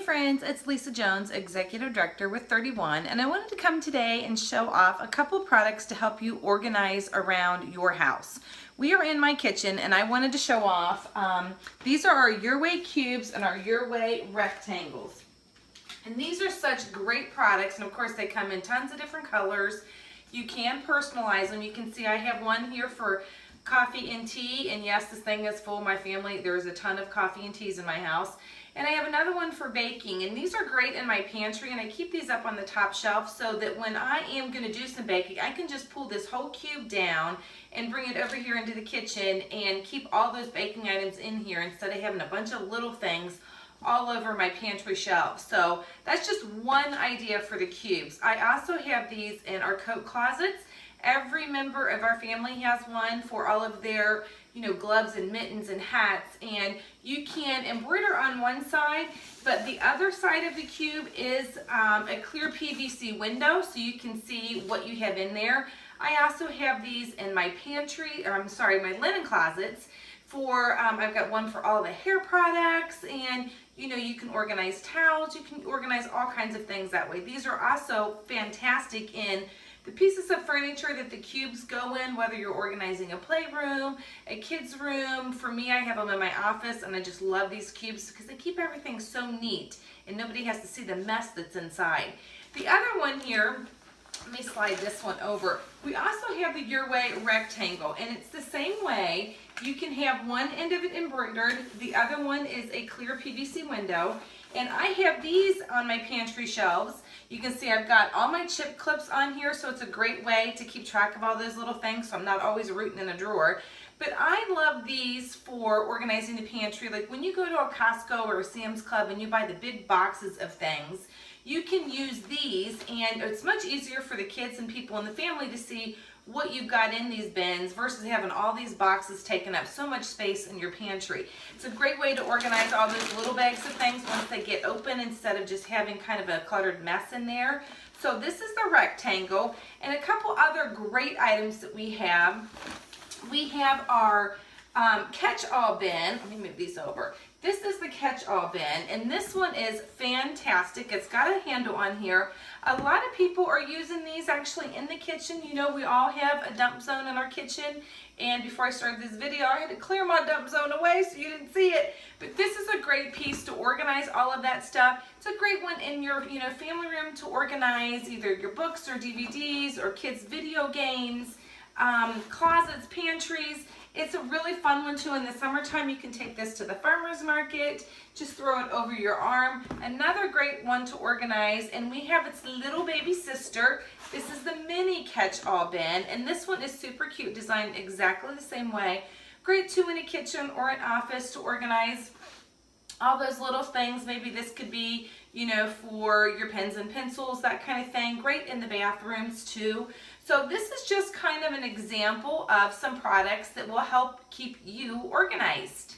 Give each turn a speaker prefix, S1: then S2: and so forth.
S1: friends, it's Lisa Jones, Executive Director with 31, and I wanted to come today and show off a couple products to help you organize around your house. We are in my kitchen and I wanted to show off, these are our Your Way cubes and our Your Way rectangles. And these are such great products, and of course they come in tons of different colors. You can personalize them. You can see I have one here for coffee and tea, and yes, this thing is full. My family, there's a ton of coffee and teas in my house. And I have another one for baking, and these are great in my pantry, and I keep these up on the top shelf so that when I am going to do some baking, I can just pull this whole cube down and bring it over here into the kitchen and keep all those baking items in here instead of having a bunch of little things all over my pantry shelf. So that's just one idea for the cubes. I also have these in our coat closets. Every member of our family has one for all of their, gloves and mittens and hats, and you can embroider on one side, but the other side of the cube is a clear PVC window so you can see what you have in there. I also have these in my my linen closets for, I've got one for all the hair products, and you can organize towels, you can organize all kinds of things that way. These are also fantastic in the pieces of furniture that the cubes go in, whether you're organizing a playroom, a kid's room. For me, I have them in my office, and I just love these cubes because they keep everything so neat and nobody has to see the mess that's inside. The other one here, let me slide this one over. We also have the Your Way rectangle, and it's the same way. You can have one end of it embroidered, the other one is a clear PVC window, and I have these on my pantry shelves. You can see I've got all my chip clips on here, so it's a great way to keep track of all those little things, so I'm not always rooting in a drawer. But I love these for organizing the pantry. Like when you go to a Costco or a Sam's Club and you buy the big boxes of things, you can use these, and it's much easier for the kids and people in the family to see what you've got in these bins versus having all these boxes taking up so much space in your pantry. It's a great way to organize all those little bags of things once they get open instead of just having kind of a cluttered mess in there. So this is the rectangle, and a couple other great items that we have. We have our catch-all bin. Let me move these over. This is the catch-all bin, and this one is fantastic. It's got a handle on here. A lot of people are using these actually in the kitchen. We all have a dump zone in our kitchen, and before I started this video, I had to clear my dump zone away so you didn't see it. But this is a great piece to organize all of that stuff. It's a great one in your family room to organize either your books or DVDs or kids' video games, closets, pantries. It's a really fun one too. In the summertime, you can take this to the farmer's market, just throw it over your arm. Another great one to organize, and we have its little baby sister. This is the mini catch-all bin, and this one is super cute, designed exactly the same way. Great too in a kitchen or an office to organize all those little things. Maybe this could be, for your pens and pencils, that kind of thing. Great in the bathrooms too. So this is just kind of an example of some products that will help keep you organized.